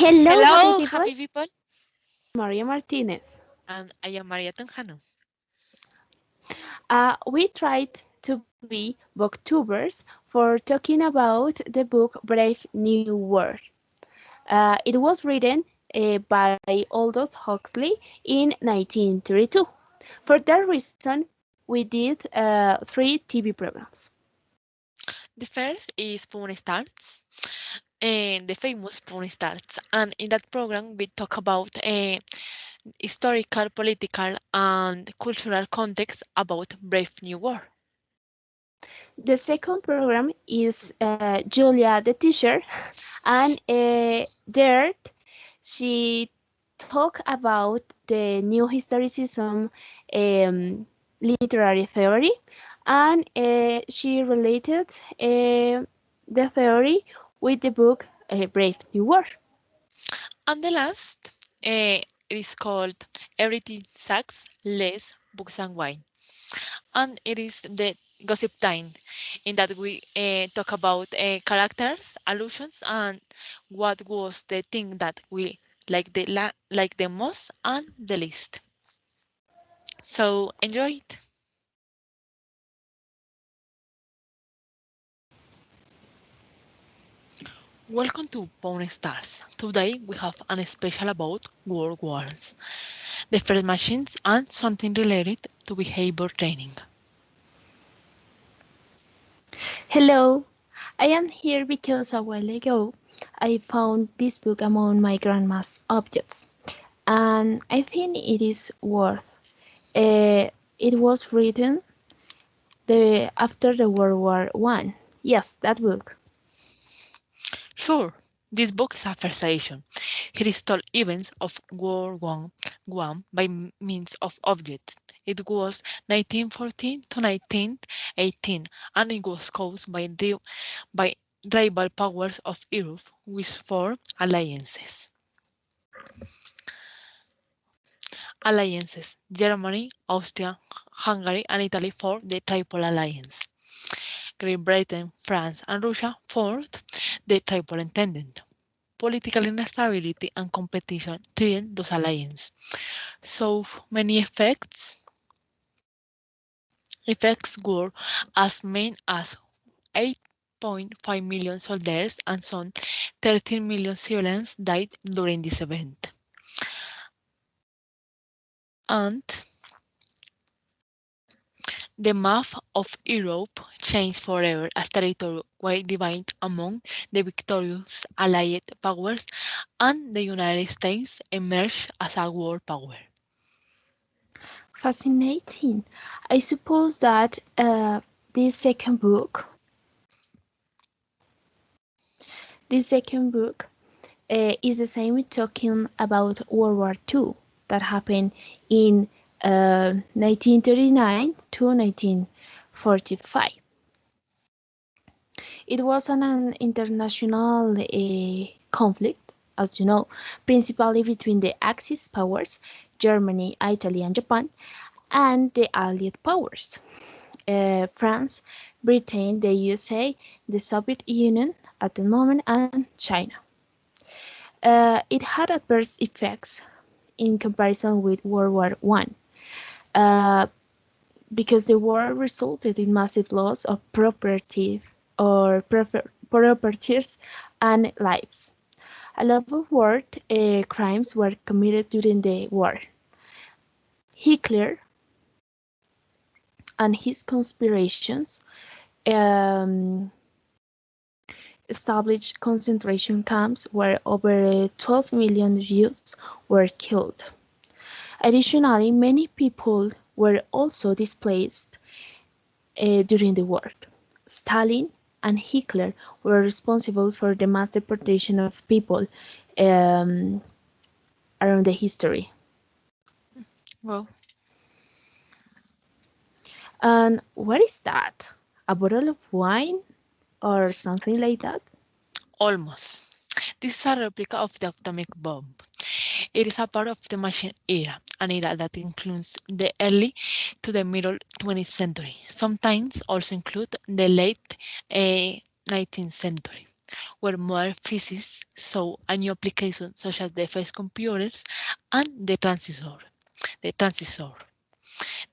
Hello, happy Hello, people. happy people, Maria Martinez. and I am Maria Tunjano. We tried to be booktubers for talking about the book Brave New World. It was written by Aldous Huxley in 1932. For that reason, we did 3 TV programs. The first is Porn Starts, and the famous Porn Starts. And in that program, we talk about historical, political, and cultural context about Brave New World. The second program is Julia the teacher, and there she talked about the new historicism literary theory, and she related the theory with the book Brave New World. And the last is called Everything Sucks, Less Books and Wine. And it is the gossip time in that we talk about characters, allusions, and what was the thing that we like the most and the least. So enjoy it. Welcome to Pawn Stars. Today we have an special about World Wars, the first machines, and something related to behavior training. Hello, I am here because a while ago I found this book among my grandma's objects, and I think it is worth. It was written after the World War One. Yes, that book. Sure, this book is a first edition. It is told events of World War I by means of objects. It was 1914 to 1918, and it was caused by rival powers of Europe with four alliances: Germany, Austria, Hungary, and Italy formed the Triple Alliance. Great Britain, France, and Russia formed the Triple Entente. Political instability and competition threatened those alliances. So many effects were as many as 8.5 million soldiers and some 13 million civilians died during this event. And the map of Europe changed forever as territory was divided among the victorious Allied powers, and the United States emerged as a world power. Fascinating. I suppose that this second book, this second book, is the same talking about World War II that happened in 1939 to 1945. It was an international conflict, as you know, principally between the Axis powers, Germany, Italy, and Japan, and the Allied powers, France, Britain, the USA, the Soviet Union at the moment, and China. It had adverse effects in comparison with World War One, uh, because the war resulted in massive loss of properties and lives. A lot of war crimes were committed during the war. Hitler and his conspirations um, established concentration camps where over 12 million Jews were killed. Additionally, many people were also displaced during the war. Stalin and Hitler were responsible for the mass deportation of people um, around the history. Well, And what is that? A bottle of wine or something like that? almost. This is a replica of the atomic bomb. It is a part of the machine era, an era that includes the early to the middle 20th century, sometimes also include the late 19th century. where modern physics saw a new application such as the first computers and the transistor.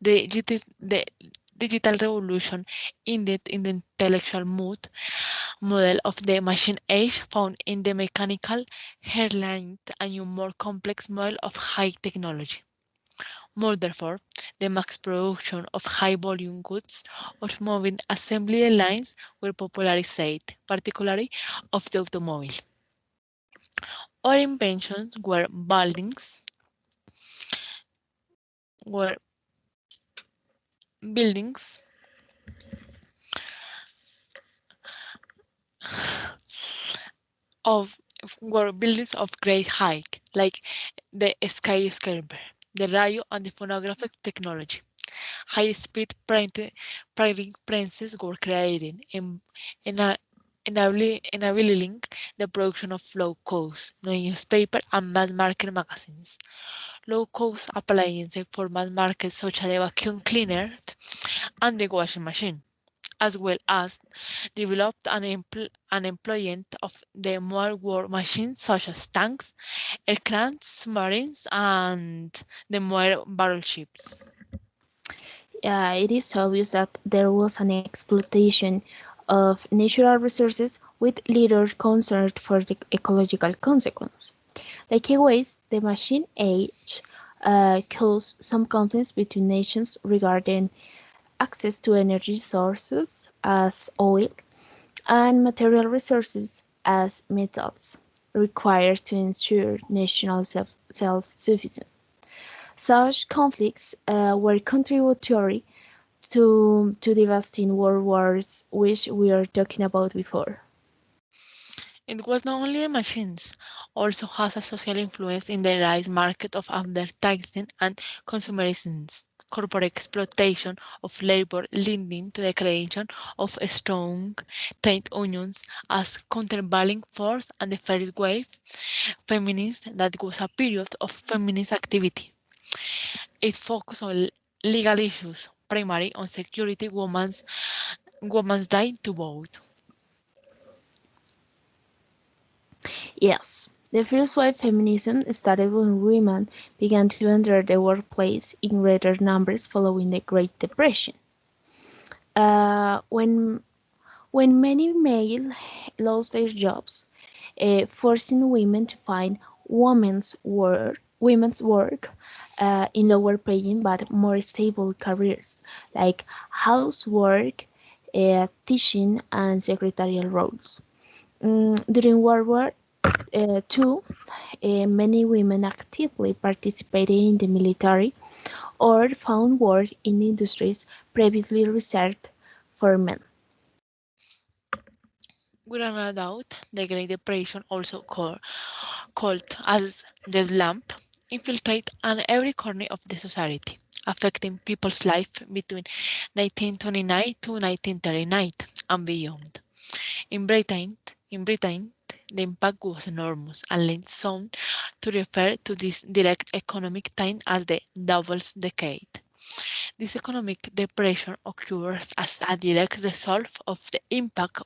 The digital revolution in the intellectual model of the machine age found in the mechanical hairline a new more complex model of high technology. More therefore, the mass production of high volume goods automobile assembly lines were popularized, particularly of the automobile. Other inventions were buildings of were buildings of great height, like the skyscraper, the radio and the phonographic technology. High-speed printing presses were created, ena- enabling the production of low-cost newspaper and mass-market magazines. Low-cost appliances for mass market such as the vacuum cleaner and the washing machine, as well as developed an employment of the more war machines such as tanks, aircraft, submarines, and the more battleships. It is obvious that there was an exploitation of natural resources with little concern for the ecological consequence. Likewise, the machine age caused some conflicts between nations regarding access to energy sources as oil and material resources as metals required to ensure national self-sufficiency. Such conflicts were contributory to devastating world wars which we were talking about before. It was not only the machines, also has a social influence in the rise market of advertising and consumerism, corporate exploitation of labor leading to the creation of strong trade unions as countervailing force and the first wave feminist that was a period of feminist activity. It focused on legal issues, primarily on security women's right to vote. Yes, the first wave feminism started when women began to enter the workplace in greater numbers following the Great Depression. When many males lost their jobs, forcing women to find women's work in lower paying but more stable careers like housework, teaching, and secretarial roles. During World War II, many women actively participated in the military or found work in industries previously reserved for men. Without a doubt, the Great Depression, also called as the slump, infiltrated on every corner of the society, affecting people's life between 1929 to 1939 and beyond. In Britain, in Britain, the impact was enormous and led some to refer to this direct economic time as the Devil's Decade. This economic depression occurs as a direct result of the impact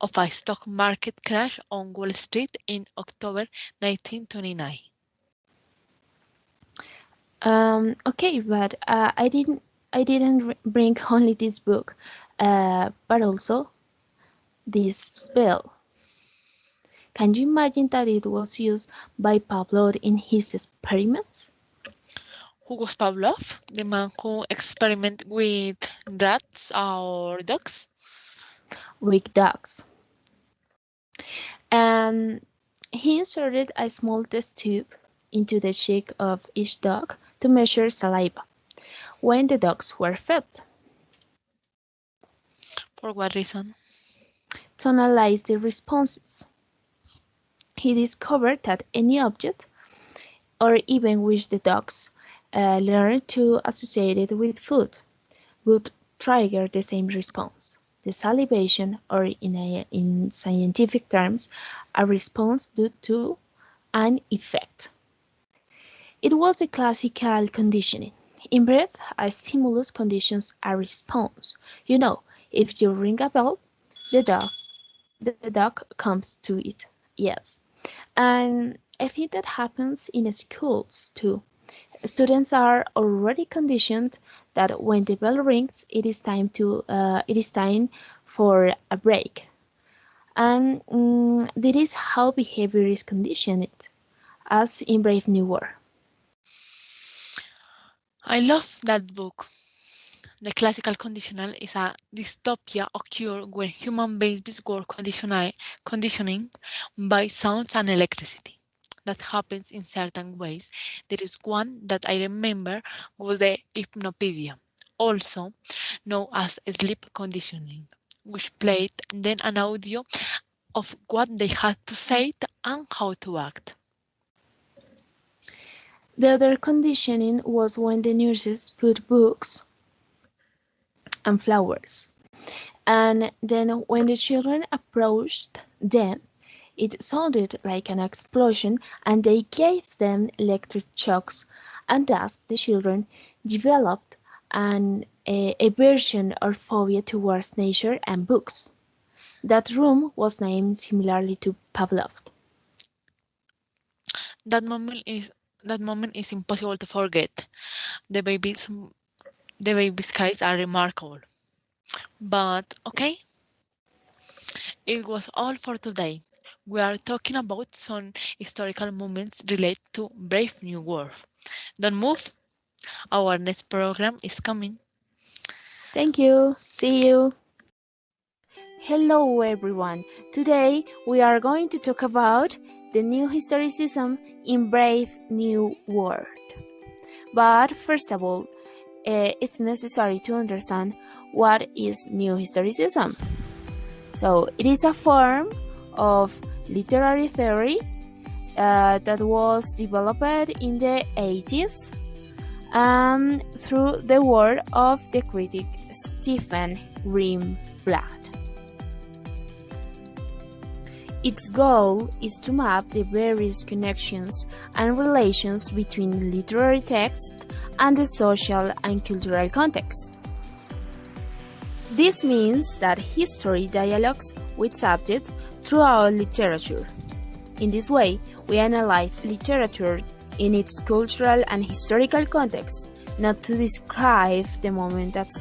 of a stock market crash on Wall Street in October 1929. Okay, but I didn't bring only this book, but also this bell. Can you imagine that it was used by Pavlov in his experiments Who was Pavlov? The man who experimented with rats or dogs? with dogs? And he inserted a small test tube into the cheek of each dog to measure saliva when the dogs were fed, For what reason? to analyze the responses. He discovered that any object, or even which the dogs learned to associate it with food, would trigger the same response. The salivation, or in scientific terms, a response due to an effect. It was the classical conditioning. In brief, a stimulus conditions a response. You know, if you ring a bell, the dog. the dog comes to it. Yes. And I think that happens in schools too. Students are already conditioned that when the bell rings, it is time for a break, and that is how behavior is conditioned, as in Brave New World. I love that book. The classical conditional is a dystopia occur when human babies were conditioning by sounds and electricity. That happens in certain ways. There is one that I remember was the hypnopedia, also known as sleep conditioning, which played then an audio of what they had to say and how to act. The other conditioning was when the nurses put books and flowers, and then when the children approached them, it sounded like an explosion, and they gave them electric shocks, and thus the children developed an aversion or phobia towards nature and books. That room was named similarly to Pavlov. That moment is that moment is impossible to forget. The babies the baby's cries are remarkable. But okay, it was all for today. We are talking about some historical moments related to Brave New World. Don't move, our next program is coming. Thank you. See you. Hello, everyone. Today we are going to talk about the new historicism in Brave New World. But first of all, it's necessary to understand what is new historicism. So, it is a form of literary theory that was developed in the 80s through the work of the critic Stephen Greenblatt. Its goal is to map the various connections and relations between literary text and the social and cultural context. This means that history dialogues with subjects throughout literature. In this way, we analyze literature in its cultural and historical context, not to describe the moment that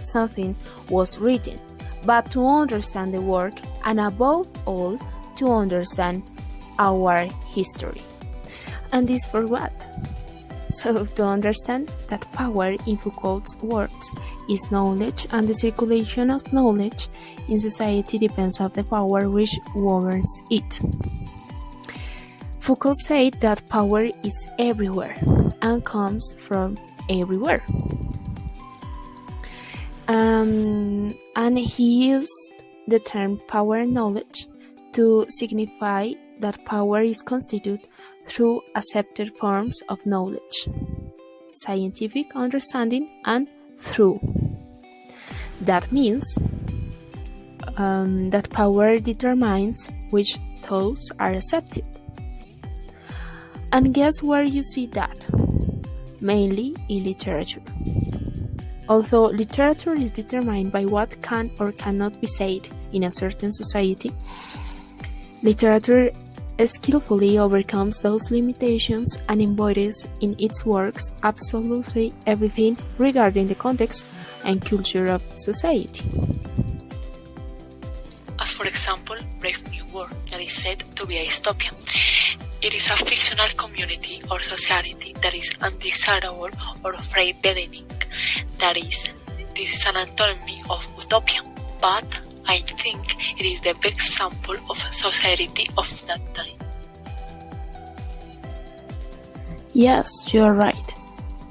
something was written, but to understand the work and above all, to understand our history. And this for what? So, to understand that power in Foucault's words is knowledge, and the circulation of knowledge in society depends on the power which governs it. Foucault said that power is everywhere and comes from everywhere. And he used the term power and knowledge to signify that power is constituted through accepted forms of knowledge, scientific understanding, and through. That means that power determines which thoughts are accepted. And guess where you see that? Mainly in literature. Although literature is determined by what can or cannot be said in a certain society, literature skillfully overcomes those limitations and embodies in its works absolutely everything regarding the context and culture of society. As for example, Brave New World, that is said to be a dystopia. It is a fictional community or society that is undesirable or frightening. That is, this is an antonymy of utopia, but I think it is the best example of society of that time. Yes, you are right.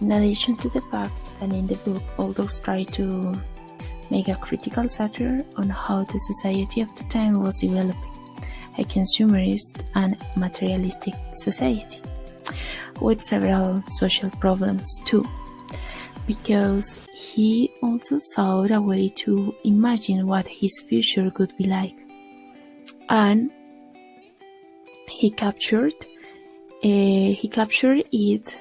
In addition to the fact that in the book authors try to make a critical satire on how the society of the time was developing, a consumerist and materialistic society, with several social problems too, because he also sought a way to imagine what his future could be like, and he captured it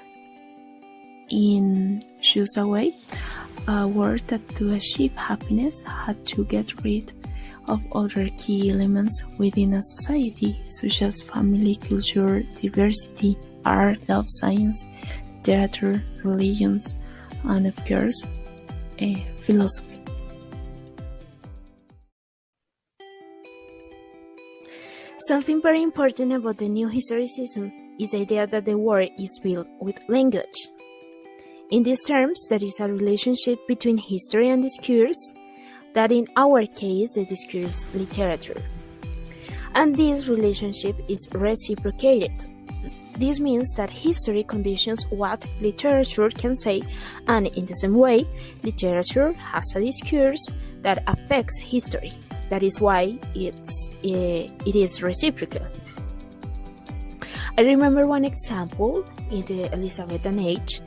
in Choose a Way, a word that to achieve happiness had to get rid of other key elements within a society, such as family, culture, diversity, art, love, science, literature, religions, and of course, philosophy. Something very important about the new historicism is the idea that the world is built with language. In these terms, there is a relationship between history and discourse, that in our case, the discourse is literature. And this relationship is reciprocated. This means that history conditions what literature can say, and in the same way, literature has a discourse that affects history. That is why it is reciprocal. I remember one example in the Elizabethan age,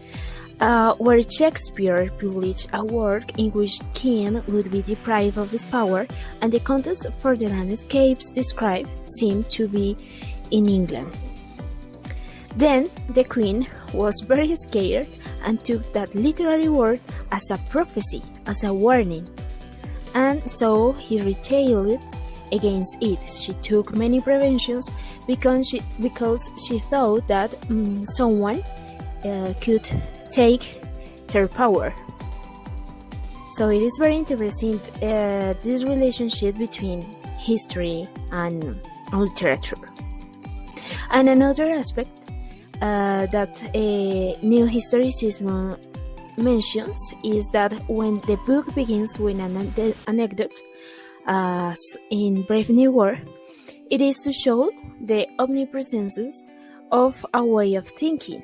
where Shakespeare published a work in which king would be deprived of his power, and the contest for the landscapes described seemed to be in England. Then the queen was very scared and took that literary word as a prophecy, as a warning, and so he retailed against it. She took many preventions because she thought that someone could take her power. So it is very interesting, this relationship between history and literature. And another aspect that new historicism mentions is that when the book begins with an anecdote, as in Brave New World, it is to show the omnipresence of a way of thinking,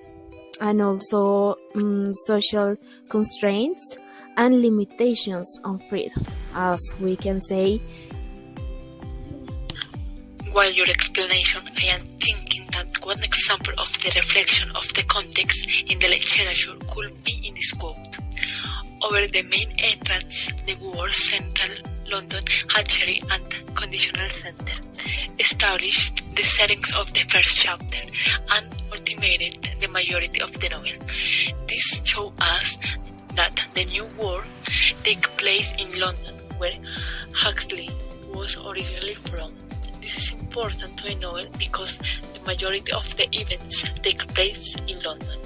and also social constraints and limitations on freedom, as we can say. While your explanation, I am thinking that one example of the reflection of the context in the literature could be in this quote. Over the main entrance, the word Central London Hatchery and Conditional Center established the settings of the first chapter and ultimated the majority of the novel. This shows us that the new world takes place in London, where Huxley was originally from. This is important to a novel because the majority of the events take place in London.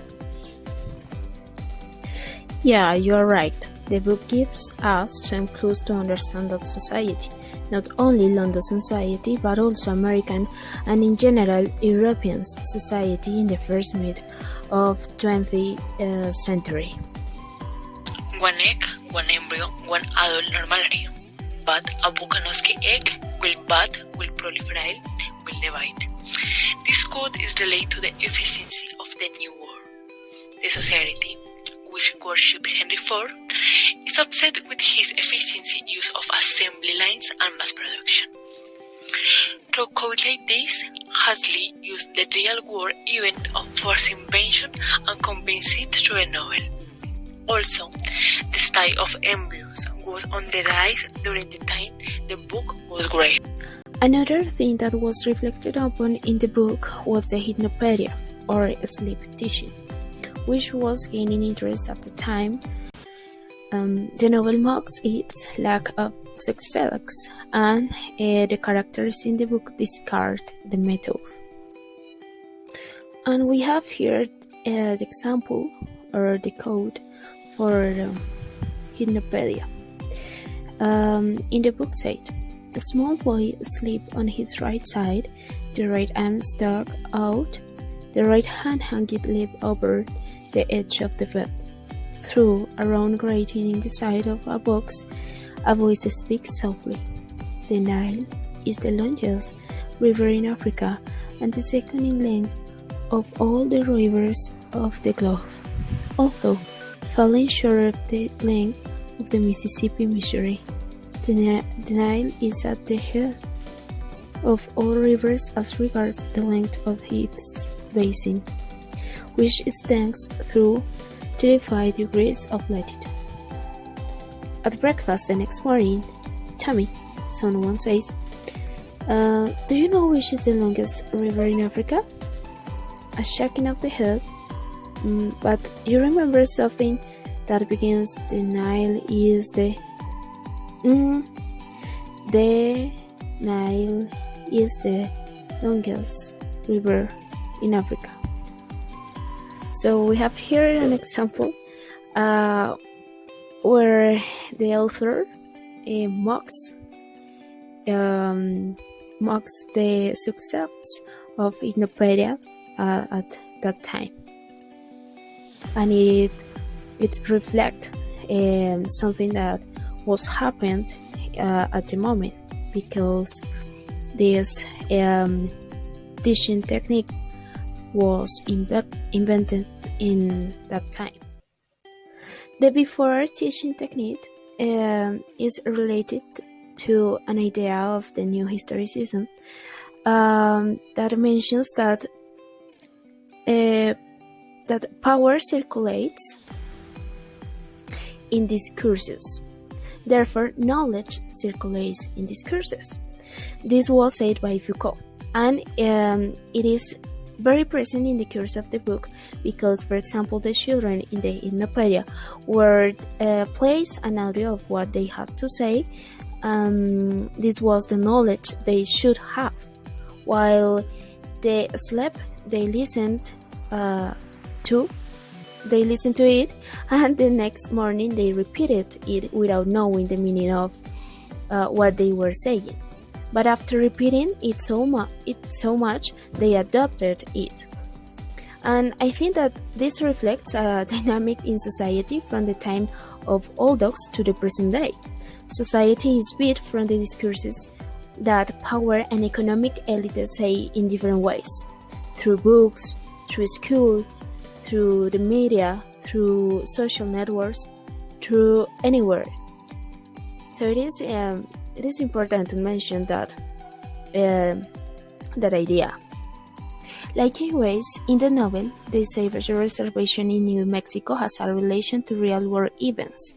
Yeah, you are right. The book gives us some clues to understand that society, not only London society, but also American and in general European society in the first mid of 20th century. One egg, one embryo, one adult normally. But a Volkanovsky egg will proliferate, will divide. This quote is related to the efficiency of the new world. The society, which worships Henry IV, is upset with his efficiency use of assembly lines and mass production. To calculate this, Huxley used the real world event of forced invention and convinced it through a novel. Also, the style of embryos was on the rise during the time the book was great. Another thing that was reflected upon in the book was the hypnopedia, or sleep teaching, which was gaining interest at the time. The novel mocks its lack of success, and the characters in the book discard the method. And we have here the example or the code for hypnopedia. In the book said, a small boy sleeps on his right side, the right arm stuck out, the right hand hanging limp over the edge of the bed. Through a round grating in the side of a box, a voice speaks softly. The Nile is the longest river in Africa and the second in length of all the rivers of the globe, although falling short of the length of the Mississippi, Missouri. The Nile is at the head of all rivers as regards the length of its basin, which extends through 35 degrees of latitude. At breakfast the next morning, Tommy, someone says, do you know which is the longest river in Africa? A shaking of the head. But you remember something that begins, the Nile is the... The Nile is the longest river in Africa. So we have here an example where the author mocks the success of Ethnopedia at that time, and it reflects something that was happened at the moment, because this teaching technique was invented in that time. The before teaching technique is related to an idea of the new historicism that mentions that power circulates in discourses. Therefore, knowledge circulates in discourses. This was said by Foucault, and it is very present in the course of the book because, for example, the children in the Ethnopedia were plays an audio of what they had to say. This was the knowledge they should have, while they slept, they listened to it, and the next morning they repeated it without knowing the meaning of what they were saying. But after repeating it so much, they adopted it. And I think that this reflects a dynamic in society from the time of old dogs to the present day. Society is built from the discourses that power and economic elites say in different ways, through books, through school, through the media, through social networks, through anywhere. So it is important to mention that idea. Likewise, in the novel, the Savage Reservation in New Mexico has a relation to real-world events.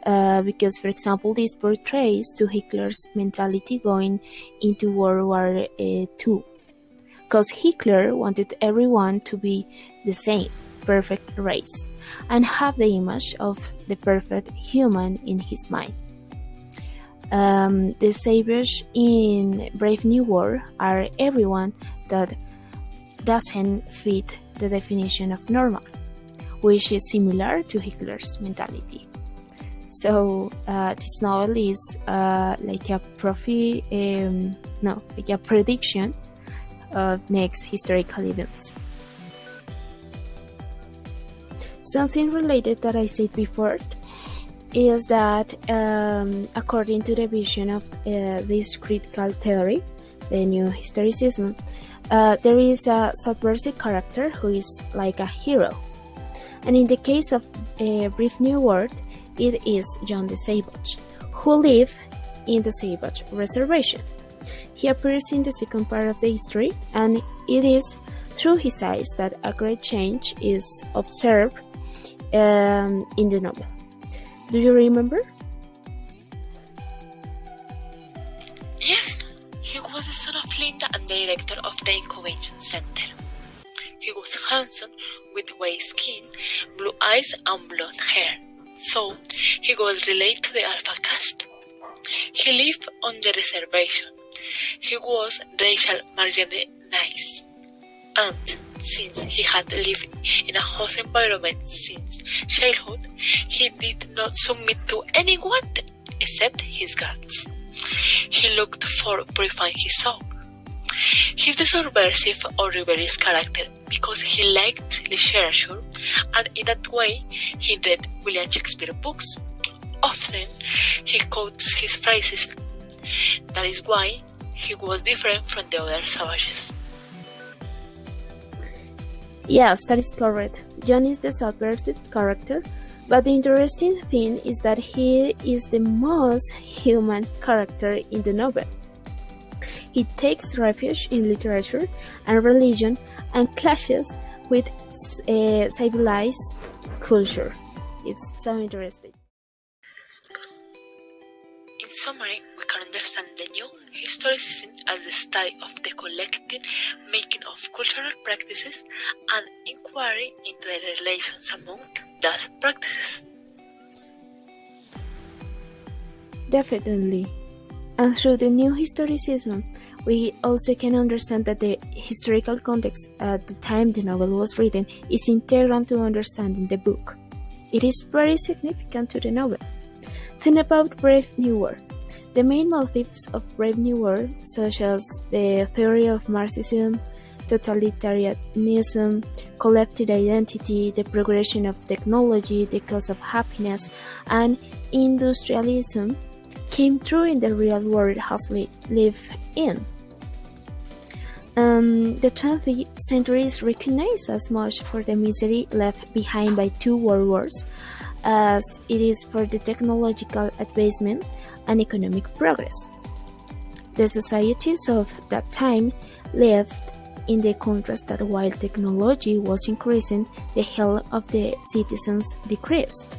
Because, for example, this portrays to Hitler's mentality going into World War II. Because Hitler wanted everyone to be the same, perfect race, and have the image of the perfect human in his mind. The saviors in Brave New World are everyone that doesn't fit the definition of normal, which is similar to Hitler's mentality. So this novel is like a prediction of next historical events. Something related that I said before is that according to the vision of this critical theory, the new historicism, there is a subversive character who is like a hero. And in the case of Brave New World, it is John the Savage, who lives in the Savage Reservation. He appears in the second part of the history, and it is through his eyes that a great change is observed in the novel. Do you remember? Yes, he was the son of Linda and director of the incubation center. He was handsome with white skin, blue eyes and blonde hair, so he was related to the Alpha caste. He lived on the reservation. He was racial marginalized, and since he had lived in a host environment since childhood, he did not submit to anyone except his gods. He looked for purifying his soul. He's the subversive or rebellious character because he liked literature, and in that way he read William Shakespeare books. Often he quotes his phrases. That is why he was different from the other savages. Yes, that is correct. John is the subversive character, but the interesting thing is that he is the most human character in the novel. He takes refuge in literature and religion and clashes with civilized culture. It's so interesting. In summary, we can understand the new historicism as the study of the collective making of cultural practices and inquiry into the relations among those practices. Definitely. And through the new historicism, we also can understand that the historical context at the time the novel was written is integral to understanding the book. It is very significant to the novel. Think about Brave New World. The main motifs of Brave New World, such as the theory of Marxism, totalitarianism, collective identity, the progression of technology, the cause of happiness, and industrialism, came true in the real world Huxley lived in. The 20th century is recognized as much for the misery left behind by two world wars as it is for the technological advancement and economic progress. The societies of that time lived in the contrast that while technology was increasing, the health of the citizens decreased.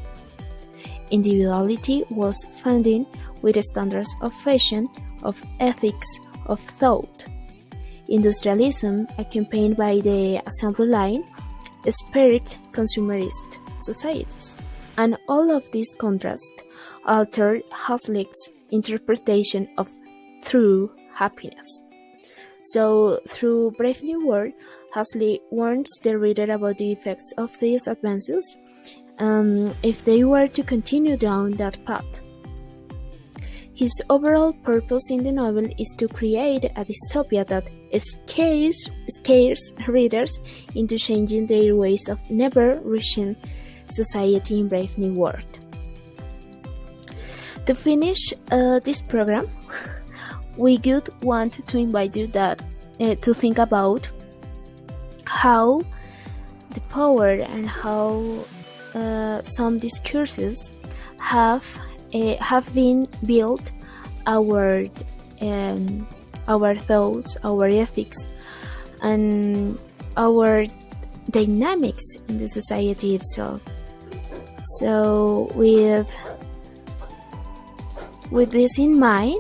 Individuality was funded with standards of fashion, of ethics, of thought. Industrialism, accompanied by the assembly line, spurred consumerist societies. And all of this contrast altered Huxley's interpretation of true happiness. So, through Brave New World, Huxley warns the reader about the effects of these advances if they were to continue down that path. His overall purpose in the novel is to create a dystopia that scares readers into changing their ways of never reaching society in Brave New World. To finish this program, we would want to invite you to think about how the power and how some discourses have been built our thoughts, our ethics, and our dynamics in the society itself. So, with this in mind,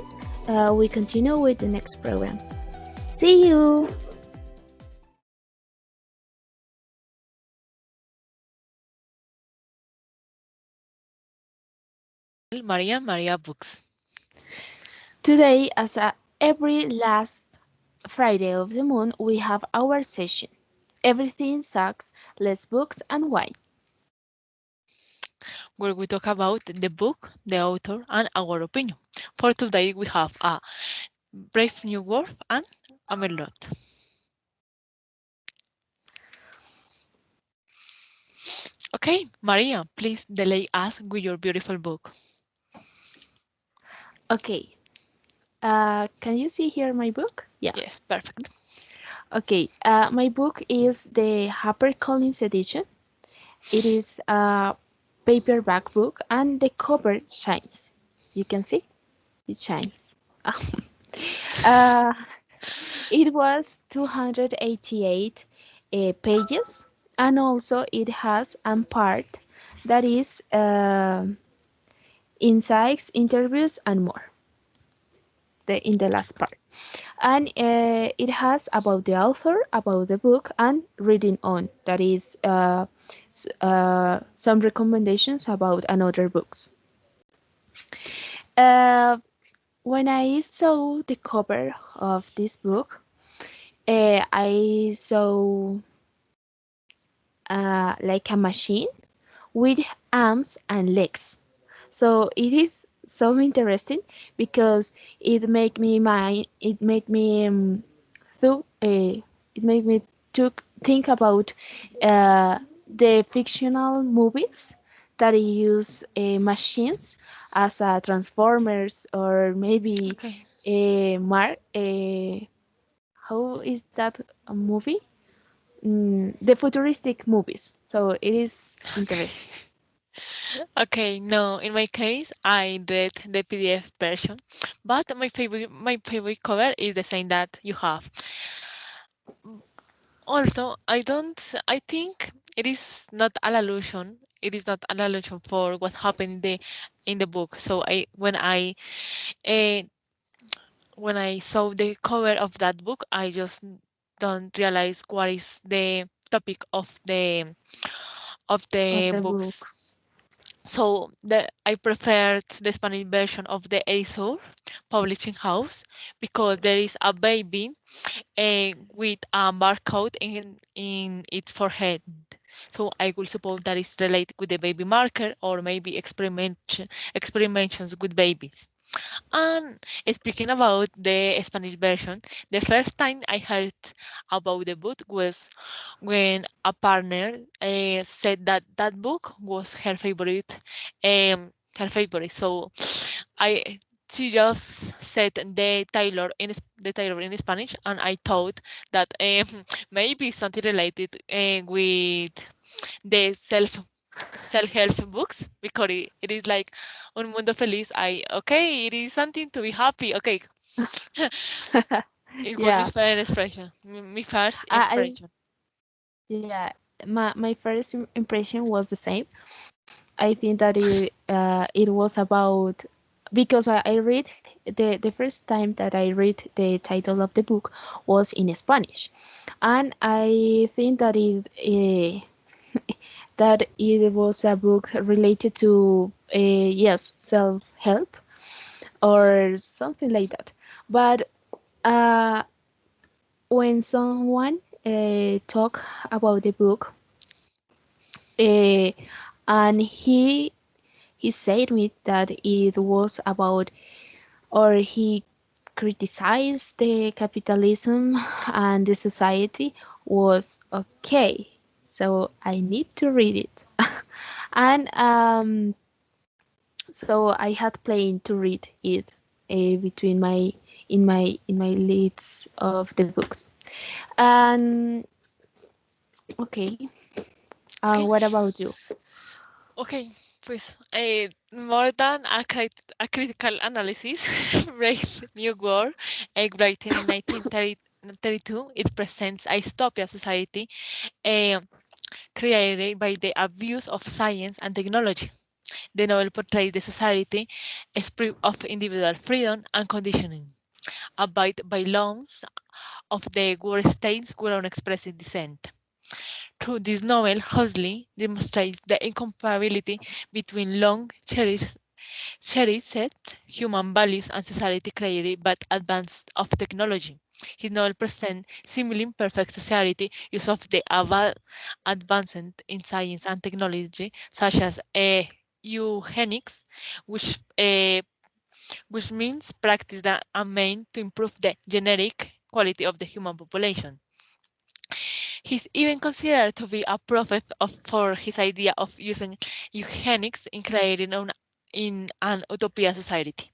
we continue with the next program. See you! Maria Books. Today, every last Friday of the month, we have our session. Everything sucks, less books and wine. Where we talk about the book, the author, and our opinion. For today, we have a Brave New World and a Merlot. Okay, Maria, please delay us with your beautiful book. Okay, can you see here my book? Yeah. Yes, perfect. Okay, my book is the HarperCollins edition. It is a paperback book and the cover shines. You can see? It shines. uh, it was 288 pages, and also it has a part that is insights, interviews, and more. In the last part, and it has about the author, about the book, and reading on. That is some recommendations about another books. Uh, when I saw the cover of this book, I saw like a machine with arms and legs. So it is so interesting because it make me th- uh, it make me think about the fictional movies that use machines as transformers, or maybe Okay. how is that a movie, the futuristic movies. So it is interesting. Okay, no, in my case, I read the PDF version, but my favorite cover is the same that you have. Also, I think it is not an allusion. It is not an allusion for what happened in the book. So uh, when I saw the cover of that book, I just don't realize what is the topic of the Of the books. book. So I preferred the Spanish version of the Azor publishing house because there is a baby with a barcode in its forehead. So I will suppose that is related with the baby marker or maybe experimentations with babies. And speaking about the Spanish version, the first time I heard about the book was when a partner said that that book was her favorite. So I she just said the title in Spanish, and I thought that maybe something related with the self-help books because it is like un mundo feliz. Okay, it is something to be happy. Okay, it was my Yes. first expression. My first I impression. yeah, my first impression was the same. I think that it was about because I read the first time that I read the title of the book was in Spanish, and I think that it was a book related to yes, self help or something like that. But uh, when someone talk about the book, uh, and he said me that it was about, or he criticized the capitalism and the society was okay. So I need to read it. And so I had planned to read it between my in my lists of the books. And okay, Okay, what about you? okay, pues more than a critical analysis, Brave New World, written in 1932, it presents a dystopia society eh, created by the abuse of science and technology. The novel portrays the society stripped of individual freedom and conditioning, abide by laws of the world states without expressing dissent. Through this novel, Huxley demonstrates the incompatibility between cherished human values and society created by advance of technology. His novel presents seemingly imperfect society use of the advancement in science and technology, such as eugenics, which uh, which means practice that are meant to improve the genetic quality of the human population. He's even considered to be a prophet for his idea of using eugenics in creating in an utopia society.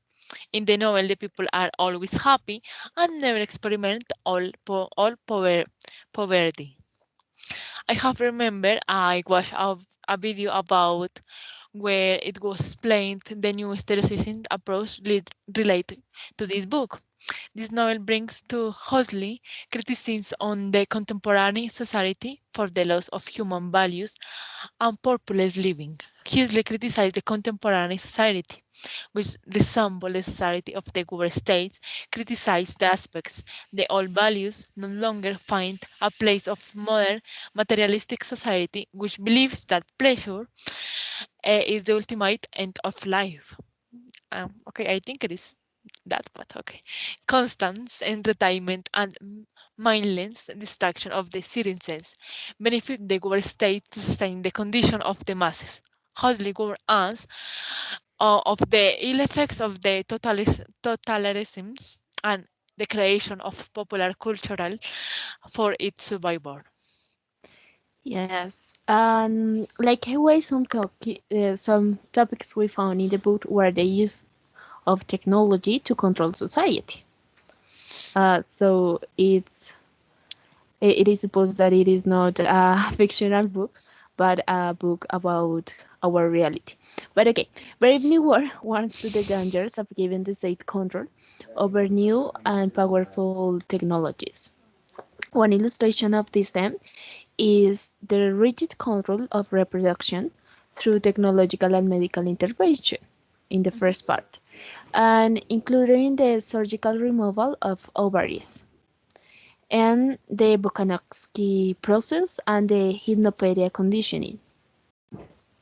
In the novel, the people are always happy and never experiment poverty. I have remembered I watched a video about where it was explained the new aestheticism approach related to this book. This novel brings to Huxley criticisms on the contemporary society for the loss of human values and purposeless living. Huxley criticized the contemporary society, which resembles the society of the World States, criticized the aspects the old values no longer find a place of modern materialistic society, which believes that pleasure is the ultimate end of life. Okay, I think it is that, but okay. Constance, entertainment, and mindless distraction of the citizens benefit the World State to sustain the condition of the masses. Huxley warns us of the ill effects of the totalitarisms and the creation of popular cultural for its survival. Yes, likewise, some topics we found in the book were the use of technology to control society. So it is supposed that it is not a fictional book, but a book about our reality. But okay, Brave New World warns to the dangers of giving the state control over new and powerful technologies. One illustration of this theme is the rigid control of reproduction through technological and medical intervention in the Mhm. first part, and including the surgical removal of ovaries and the Bokanovsky process and the hypnopedia conditioning.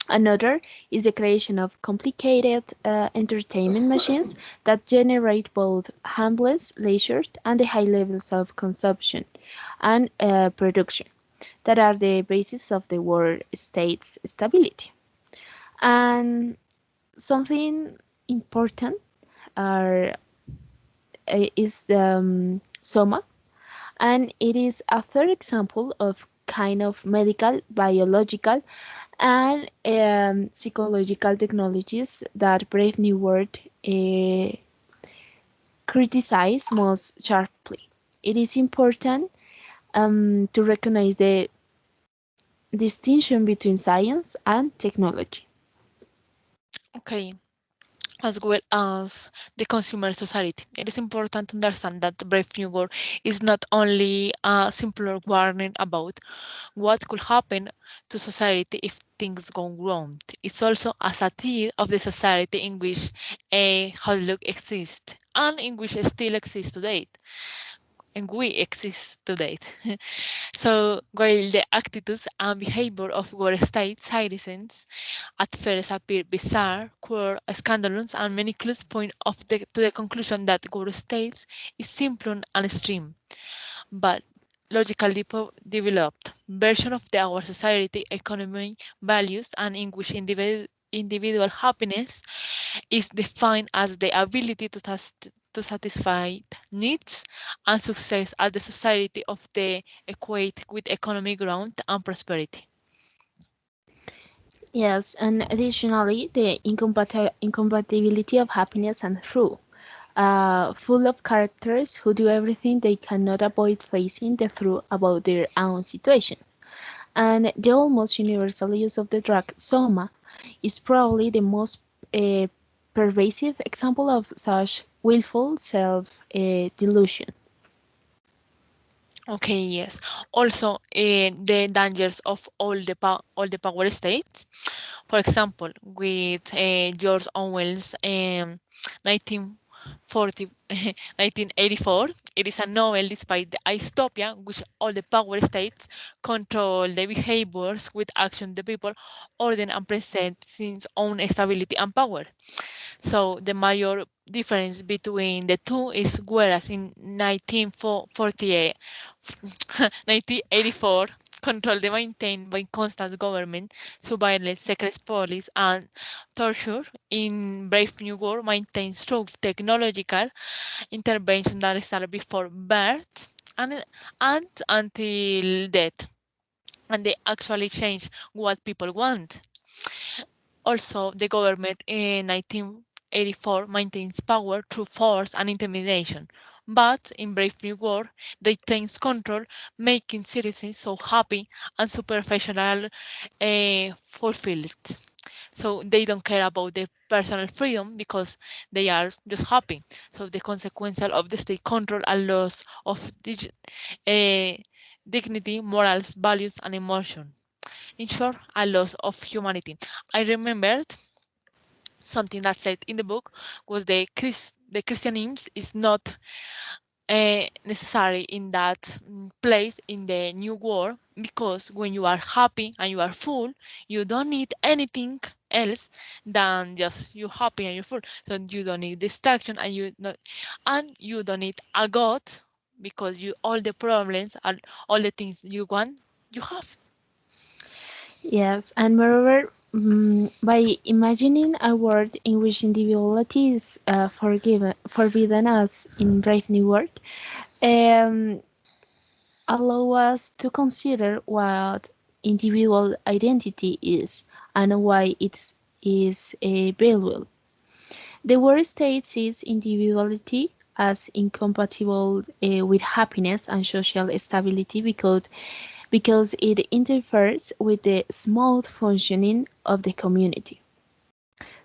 Another is the creation of complicated entertainment machines that generate both harmless leisure and the high levels of consumption and production that are the basis of the world state's stability. And something important are, is the soma, and it is a third example of kind of medical, biological, and psychological technologies that Brave New World criticize most sharply. It is important to recognize the distinction between science and technology. Okay, as well as the consumer society. It is important to understand that Brave New World is not only a simpler warning about what could happen to society if things go wrong. It's also a satire of the society in which a outlook exists and in which it still exists today. And we exist today. So, while the attitudes and behavior of World State citizens at first appear bizarre, queer, scandalous, and many clues point to the conclusion that World States is simple and extreme, but logically developed version of our society, economy, values, and in which individual happiness is defined as the ability to satisfy needs and success as the society of the equate with economic growth and prosperity. Yes, and additionally, the incompatibility of happiness and truth, full of characters who do everything they cannot avoid facing the truth about their own situations. And the almost universal use of the drug soma is probably the most uh, pervasive example of such willful self delusion. Okay, yes. Also, the dangers of all the power states. For example, with George Orwell's 1940, 1984, it is a novel despite the dystopia, which all the power states control the behaviors with action the people order and present since own stability and power. So the major difference between the two is whereas in 1948, 1984, control the maintained by constant government, surveillance, secret police, and torture, in Brave New World maintains through technological intervention that started before birth and until death. And they actually change what people want. Also, the government in 1984 maintains power through force and intimidation, but in Brave New World, they retains control, making citizens so happy and superficial fulfilled. So they don't care about their personal freedom because they are just happy. So the consequential of the state control and loss of uh, dignity, morals, values, and emotion. In short, a loss of humanity. I remembered something that said in the book was the Christianism is not necessary in that place in the new world because when you are happy and you are full, you don't need anything else than just you happy and you're full. So you don't need distraction and you don't need a God because you all the problems and all the things you want you have. Yes, and moreover, by imagining a world in which individuality is forbidden as in Brave New World, um, allow us to consider what individual identity is and why it is valuable. The world state sees individuality as incompatible with happiness and social stability because it interferes with the smooth functioning of the community.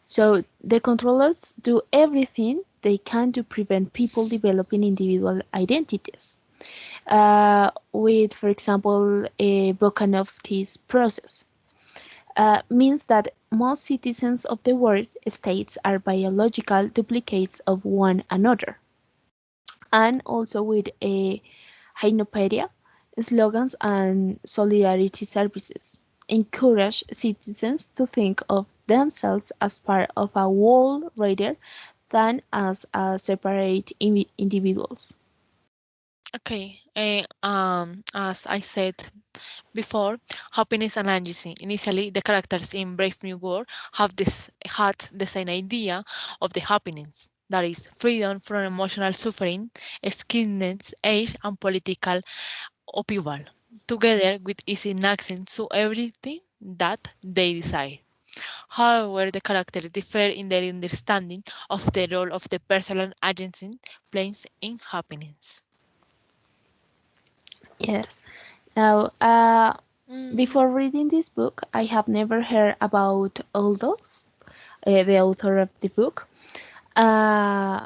So the controllers do everything they can to prevent people developing individual identities. With, for example, Bokanovsky's process, means that most citizens of the world states are biological duplicates of one another, and also with a hynopedia, slogans, and solidarity services. encourage citizens to think of themselves as part of a whole rather than as separate individuals. Okay, as I said before, happiness and anxiety. Initially, the characters in Brave New World had the same idea of the happiness. That is freedom from emotional suffering, skinless age, and political upheaval, together with easy access to everything that they desire. However, the characters differ in their understanding of the role of the personal agency plays in happiness. Yes. Now, Mm, before reading this book, I have never heard about Aldous, the author of the book. Uh,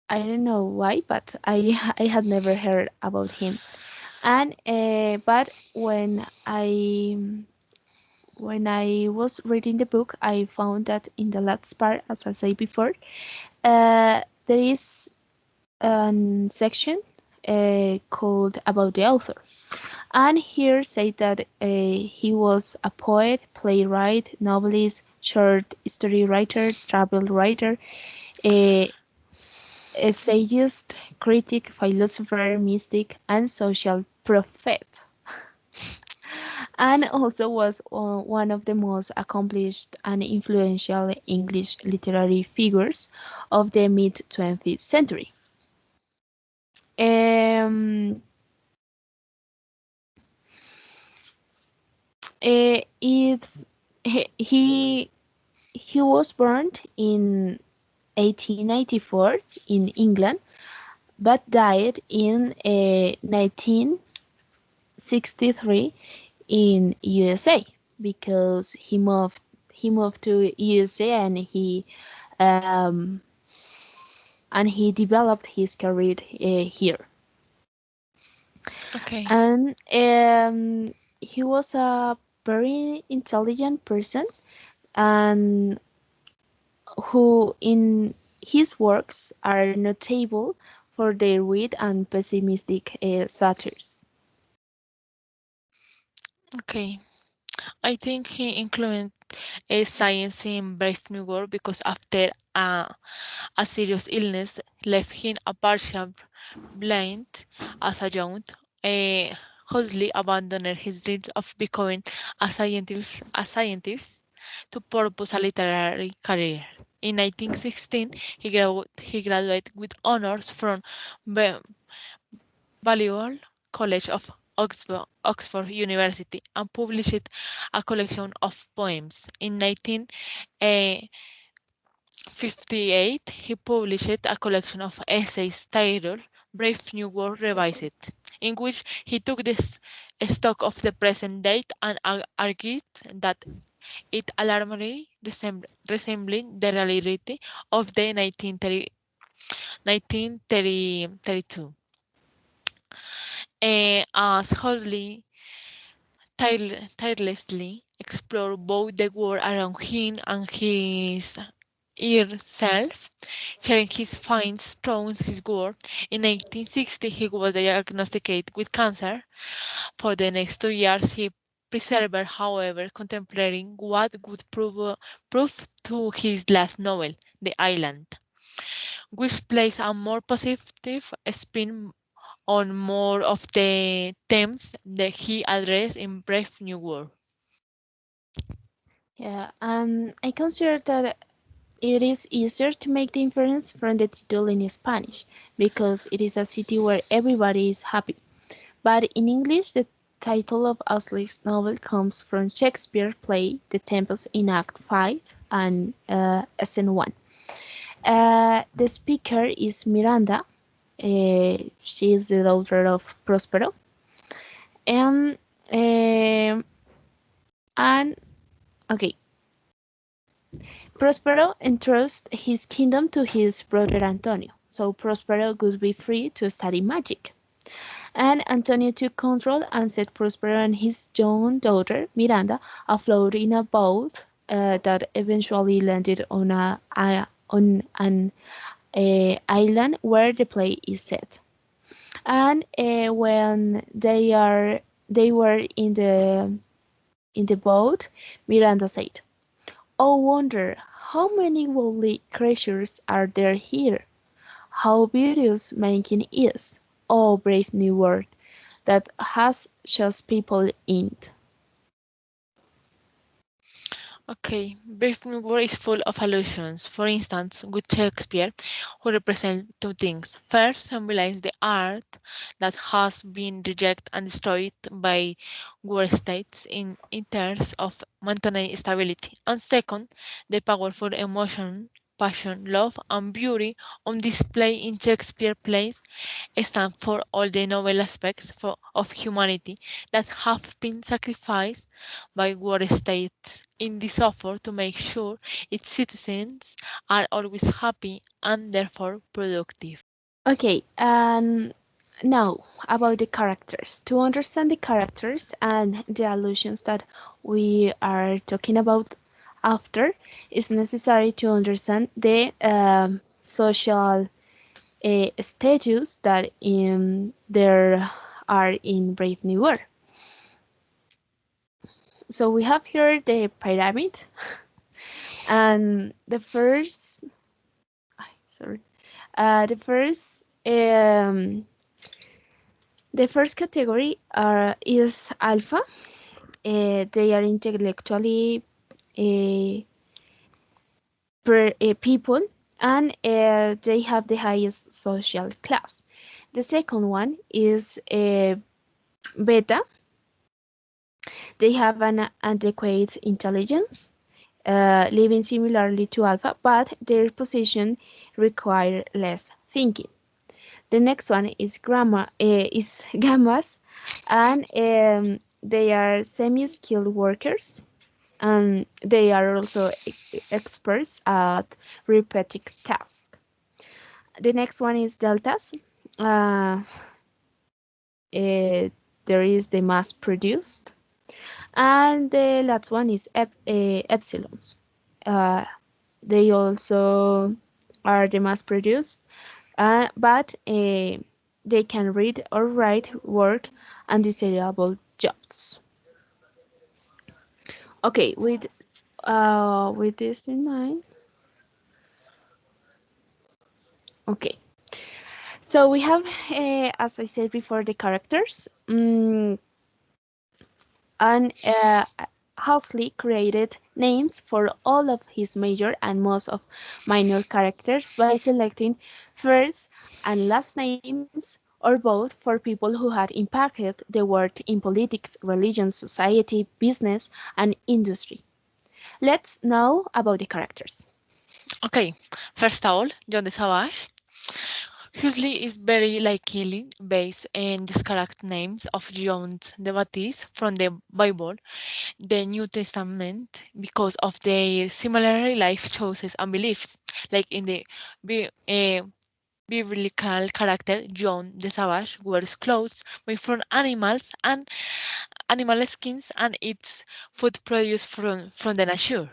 I don't know why, but I had never heard about him. And but when I was reading the book, I found that in the last part, as I said before, there is a section called about the author. And here say that he was a poet, playwright, novelist, short story writer, travel writer, a essayist, critic, philosopher, mystic, and social prophet. And also was one of the most accomplished and influential English literary figures of the mid 20th century. Um, it's he he was born in 1894 in England, but died in 1963 in USA because he moved to USA um, and he developed his career here. okay, And he was a very intelligent person and who in his works are notable for their wit and pessimistic satires. okay. I think he included a science in Brave New World because after a serious illness left him a partial blind as a young, Huxley abandoned his dreams of becoming a scientist to purpose a literary career. In 1916, he graduated with honors from Ba- Balliol College of Oxford University and published a collection of poems. In 1958, he published a collection of essays titled Brave New World Revised, in which he took this stock of the present date and argued that it alarmingly resembling the reality of the 1932. As Huxley tirelessly explored both the world around him and his inner self, sharing his finds throughout his work. In 1860, he was diagnosed with cancer. For the next 2 years, he persevered, however, contemplating what would prove to his last novel, The Island, which placed a more positive spin on more of the themes that he addressed in Brave New World. Yeah, I consider that it is easier to make the inference from the title in Spanish because it is a city where everybody is happy. But in English, the title of Ausley's novel comes from Shakespeare's play The Tempest in Act 5 and Scene 1. The speaker is Miranda. She is the daughter of Prospero. And, um and okay, Prospero entrusts his kingdom to his brother Antonio, so Prospero would be free to study magic. And Antonio took control and set Prospero and his young daughter Miranda afloat in a boat that eventually landed on an island where the play is set. And when they were in the in the boat, Miranda said, "Oh wonder, how many woolly creatures are there here? How beauteous making is! Oh brave new world that has just people in it." Okay, Brief New World is full of allusions. For instance, with Shakespeare, who represents two things. First, symbolize the art that has been rejected and destroyed by war states in terms of maintaining stability. And second, the powerful emotion, passion, love, and beauty on display in Shakespeare plays stand for all the noble aspects of humanity that have been sacrificed by war states in this effort to make sure its citizens are always happy and therefore productive. Okay, now about the characters. To understand the characters and the allusions that we are talking about after, it's necessary to understand the social status that there are in Brave New World. So we have here the pyramid, and sorry, the first category is alpha. They are intellectually uh, people, and they have the highest social class. The second one is beta. They have an adequate intelligence, living similarly to alpha, but their position require less thinking. The next one is is gammas, and they are semi-skilled workers, and they are also experts at repetitive tasks. The next one is deltas. Uh, there is the mass produced, and the last one is epsilons. Uh, they also are the mass produced, but they can read or write, work, undesirable jobs. Okay, with this in mind, okay. So we have, as I said before, the characters. And Huxley created names for all of his major and most of minor characters by selecting first and last names or both for people who had impacted the world in politics, religion, society, business, and industry. Let's know about the characters. Okay, first of all, John the Savage. Huxley is very likely based on these character names of John the Baptist from the Bible, the New Testament, because of their similar life choices and beliefs, like in the Bi- eh, biblical character John the Savage wears clothes made from animals and animal skins and eats food produced from the nature.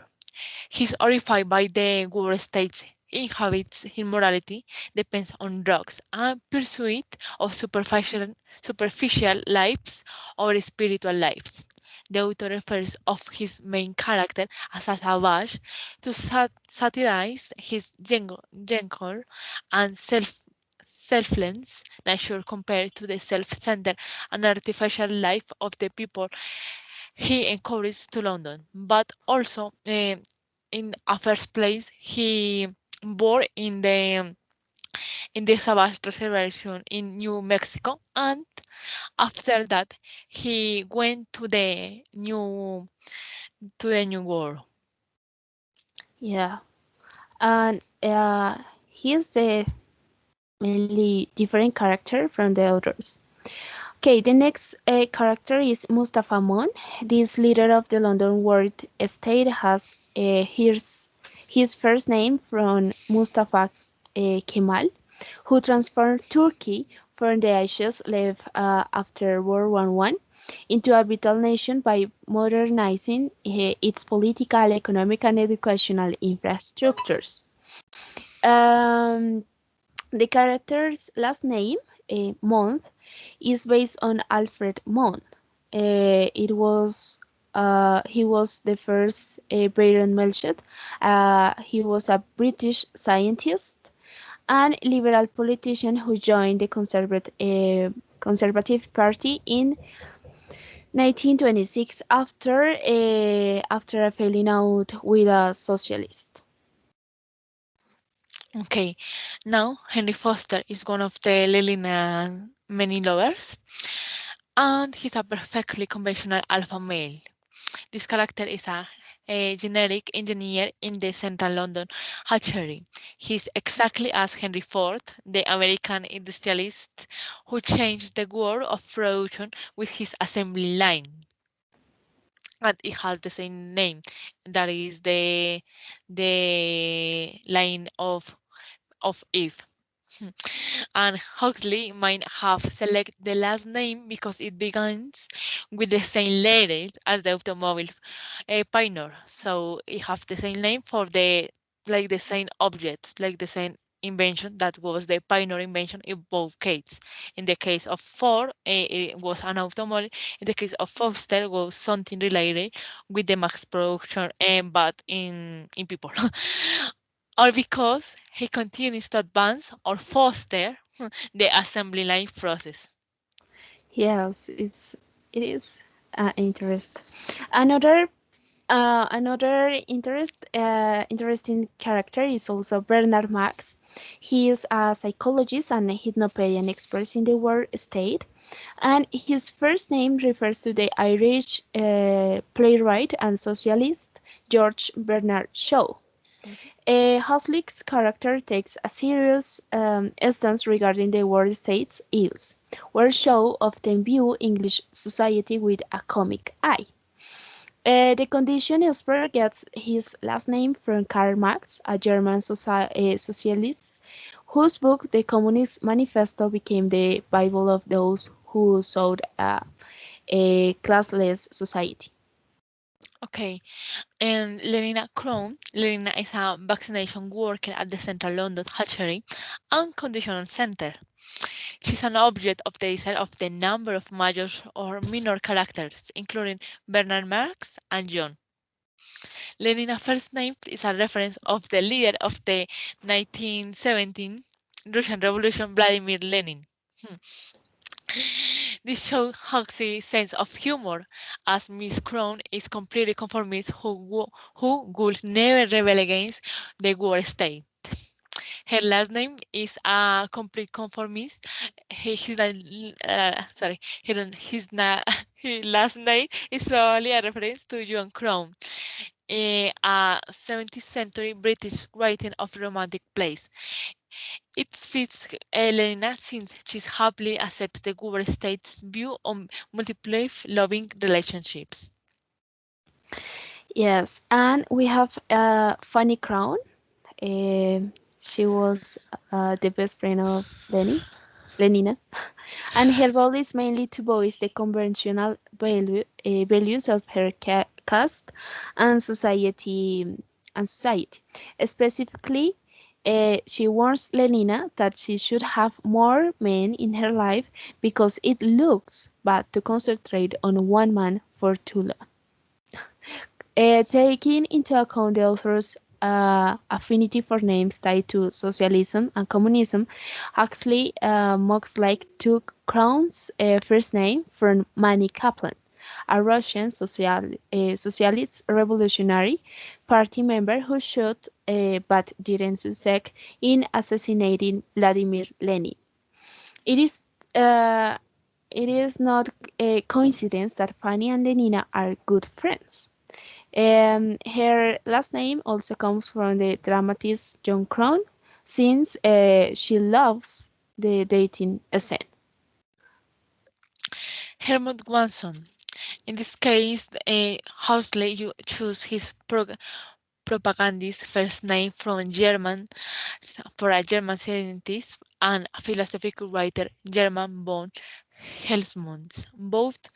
He's horrified by the war state's inhabits his morality depends on drugs and pursuit of superficial lives or spiritual lives. The author refers of his main character as a savage to satirize his gentle and selfless nature compared to the self-centered and artificial life of the people he encouraged to London, but also in a first place he born in the Savage Reservation in New Mexico, and after that he went to the New World. Yeah, and he's a mainly different character from the others. Okay, the next character is Mustafa Mon. This leader of the London World Estate has his first name from Mustafa Kemal, who transformed Turkey from the ashes left after World War I into a vital nation by modernizing its political, economic, and educational infrastructures. Um, the character's last name, Month, is based on Alfred Month. It was He was the first Baron Melchett. He was a British scientist and liberal politician who joined the Conservative Party in 1926 after a falling out with a socialist. Okay, now Henry Foster is one of the Lelina many lovers, and he's a perfectly conventional alpha male. This character is a generic engineer in the central London hatchery. He's exactly as Henry Ford, the American industrialist who changed the world of production with his assembly line. And it has the same name. That is the line of Eve. And Huxley might have selected the last name because it begins with the same letter as the automobile pioneer. So it has the same name for the like the same objects, like the same invention that was the pioneer invention in both cases. In the case of Ford, it was an automobile. In the case of Foster, was something related with the mass production, but in people. Or because he continues to advance or foster the assembly line process. Yes, it is interest. Another interesting character is also Bernard Marx. He is a psychologist and a hypnopedian expert in the world state, and his first name refers to the Irish playwright and socialist George Bernard Shaw. Huxley's character takes a serious stance regarding the world state's ills, where Shaw often view English society with a comic eye. The condition expert gets his last name from Karl Marx, a German socialist, whose book The Communist Manifesto became the Bible of those who sought a classless society. Okay, and Lenina Krohn. Lenina is a vaccination worker at the Central London Hatchery and Conditional Center. She's an object of the desire of the number of major or minor characters, including Bernard Marx and John. Lenina's first name is a reference of the leader of the 1917 Russian Revolution, Vladimir Lenin. Hmm. This shows Huxley's sense of humor, as Miss Crown is completely conformist who would never rebel against the war state. Her last name is a complete conformist. He's not, sorry, his, his last name is probably a reference to John Crome, a 17th century British writing of romantic plays. It fits Elena since she happily accepts the Google State's view on multiple loving relationships. Yes, and we have Fanny Crown. She was the best friend of Lenina, and her role is mainly to voice the conventional values of her caste and society. Specifically, she warns Lenina that she should have more men in her life because it looks bad to concentrate on one man for too long. Taking into account the author's affinity for names tied to socialism and communism, Huxley most like took Crown's first name from Manny Kaplan, a Russian socialist revolutionary party member who shot but didn't succeed in assassinating Vladimir Lenin. It is uh, it is not a coincidence that Fanny and Lenina are good friends. Her last name also comes from the dramatist John Crown, since she loves the dating scene. Helmut Wanson. In this case, Huxley you choose his propagandist first name from German for a German scientist and philosophical writer German von Helmholtz. Both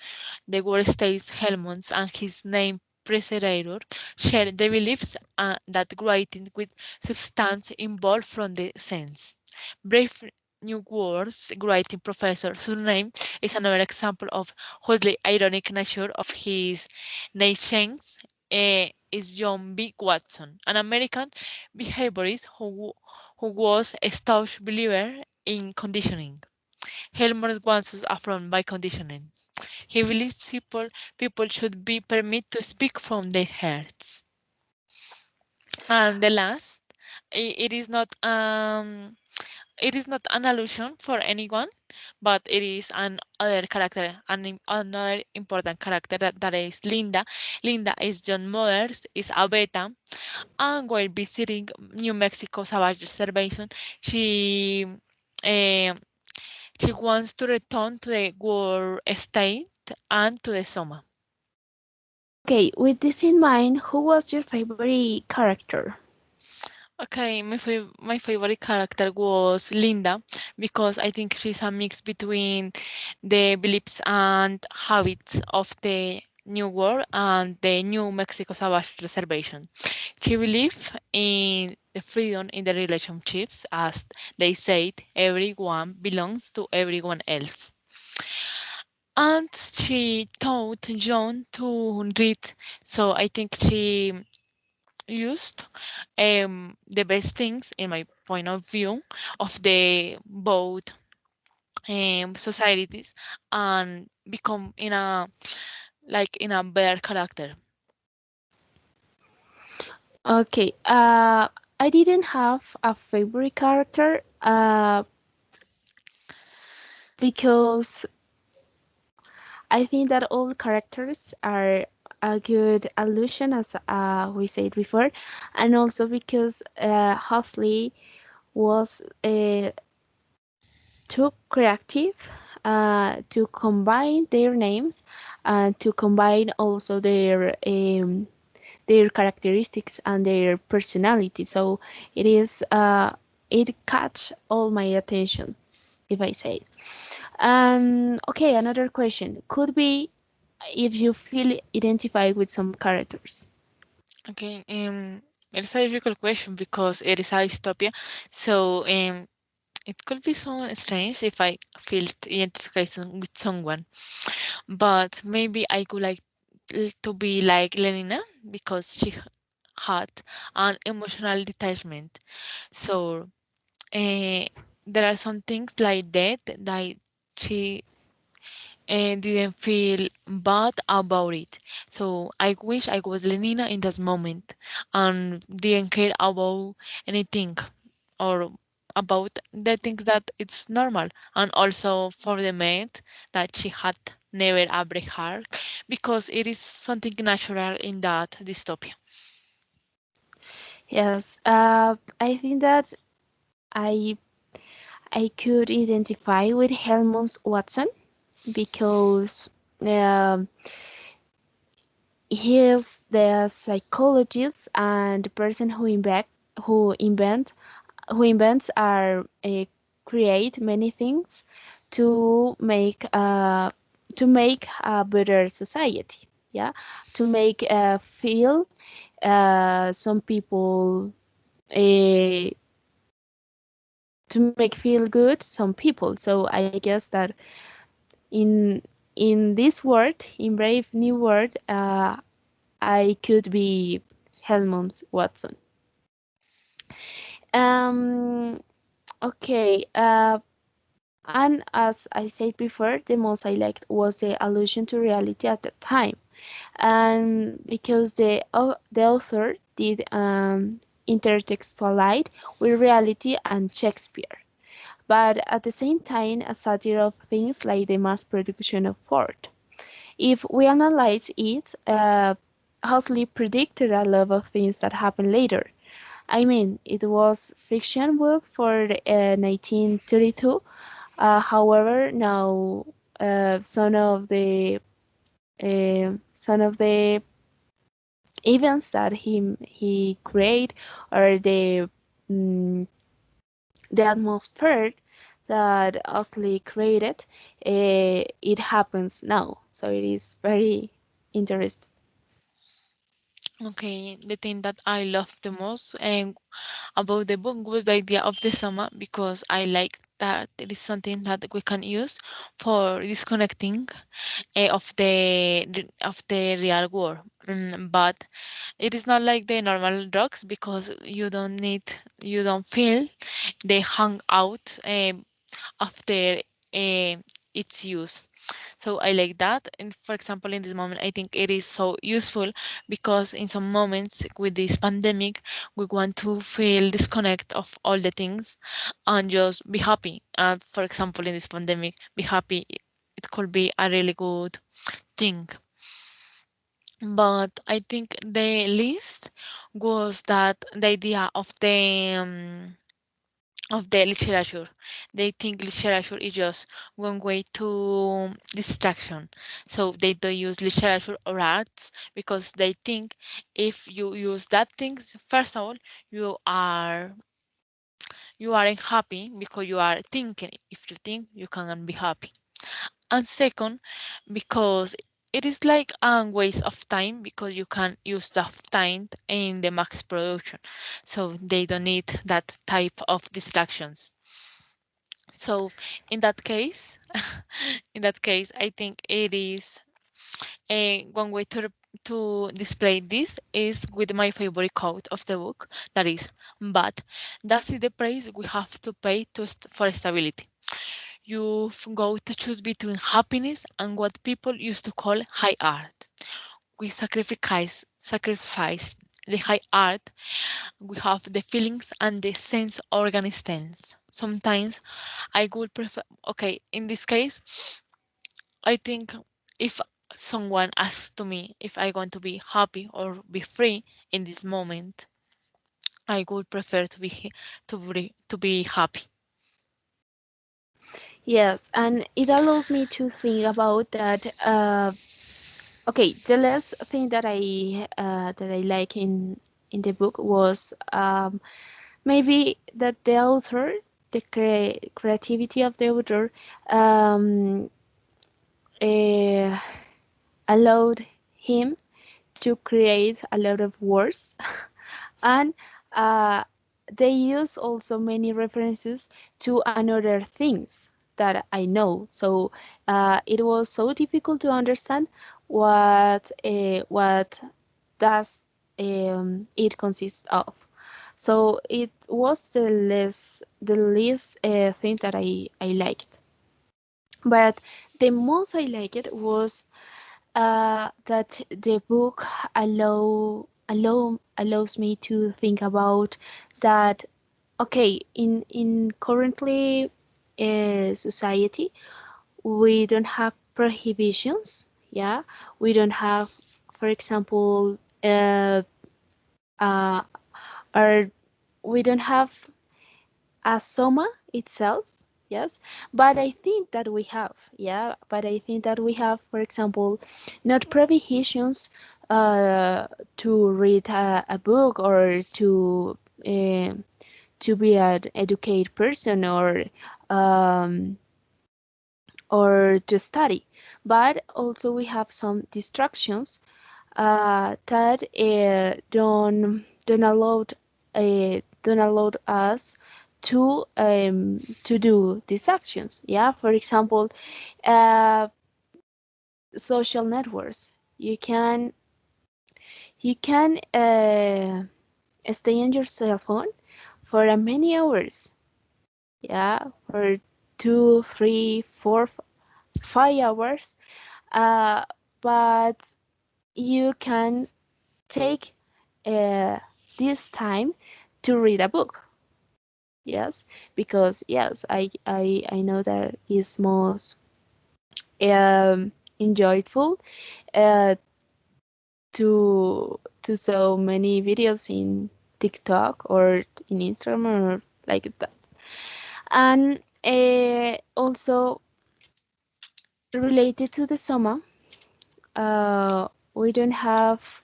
the word states Helmholtz and his name Preservator share the beliefs that writing with substance involved from the sense. Brief, New World's writing professor's surname is another example of wholly ironic nature of his nations. Is John B. Watson, an American behaviorist who was a staunch believer in conditioning. Helmholtz wants us affirmed by conditioning. He believes people should be permitted to speak from their hearts. And the last, it is not it is not an allusion for anyone, but it is an other character, another important character that is Linda. Linda is John Mother's, is a beta, and while visiting New Mexico Savage Reservation, eh, she wants to return to the war state and to the Soma. Okay, with this in mind, who was your favorite character? Okay, my favorite character was Linda because I think she's a mix between the beliefs and habits of the New World and the New Mexico Savage Reservation. She believed in the freedom in the relationships, as they said, everyone belongs to everyone else. And she taught John to read, so I think she used the best things in my point of view of the both societies and become in a in a better character. Okay, I didn't have a favorite character because I think that all characters are a good allusion, as we said before, and also because Huxley was too creative to combine their names and to combine also their characteristics and their personality. So it is it catch all my attention, if I say. Okay, another question could be if you feel identified with some characters. Okay, it's a difficult question because it is a dystopia, so it could be so strange if I felt identification with someone, but maybe I could like to be like Lenina because she had an emotional detachment. So there are some things like that she didn't feel bad about it. So I wish I was Lenina in that moment and didn't care about anything or about the things that it's normal. And also for the maid that she had never a break heart because it is something natural in that dystopia. Yes, I think that I I could identify with Helmut Watson because um he is the psychologist and the person who invent who invents are create many things to make a better society. Yeah, to make feel some people uh, to make feel good some people. So I guess that in this world, in Brave New World, I could be Helmut Watson. Um, okay. And as I said before, the most I liked was the allusion to reality at the time, and because the author did intertextualize with reality and Shakespeare, but at the same time a satire of things like the mass production of Ford. If we analyze it, Huxley predicted a lot of things that happened later. I mean, it was fiction book for 1932. However, now some of the events that he create or mm, the atmosphere that Osley created, it happens now. So it is very interesting. Okay, the thing that I love the most about the book was the idea of the summer because I like that it is something that we can use for disconnecting of the real world. But it is not like the normal drugs because you don't feel they hang out after its use. So I like that. And for example, in this moment, I think it is so useful because in some moments with this pandemic, we want to feel disconnect of all the things and just be happy. For example, in this pandemic, be happy. It could be a really good thing. But I think the least was that the idea of the literature. They think literature is just one way to distraction. So they don't use literature or arts because they think if you use that things, first of all, you are you aren't happy because you are thinking. If you think, you can be happy. And second, because it is like a waste of time because you can use that time in the max production. So they don't need that type of distractions. So in that case, in that case, I think it is a one way to display this is with my favorite quote of the book, that is, but that's the price we have to pay for stability. You go to choose between happiness and what people used to call high art. We sacrifice the high art. We have the feelings and the sense organized. Sometimes I would prefer, okay, in this case, I think if someone asks to me if I want to be happy or be free in this moment, I would prefer to be happy. Yes, and it allows me to think about that. Okay, the last thing that I like in the book was maybe that the author, the creativity of the author, um, uh, allowed him to create a lot of words, and uh, they use also many references to another things that I know. So it was so difficult to understand what does it consist of. So it was the least thing that I liked. But the most I liked was that the book allows me to think about that. Okay, in currently society, we don't have prohibitions. Yeah, we don't have, for example, uh, or we don't have a soma itself. Yes, but I think that we have. Yeah, but I think that we have, for example, not prohibitions to read a book or uh, to be an educated person um, or to study, but also we have some distractions that don't allow us to do these actions. Yeah, for example, uh, social networks. You can stay on your cell phone for many hours. Yeah, for 2, 3, 4, 5 hours. Uh, but you can take uh, this time to read a book. Yes, because yes, I know that is most enjoyable uh, to so many videos in TikTok or in Instagram or like that. And also related to the soma, we don't have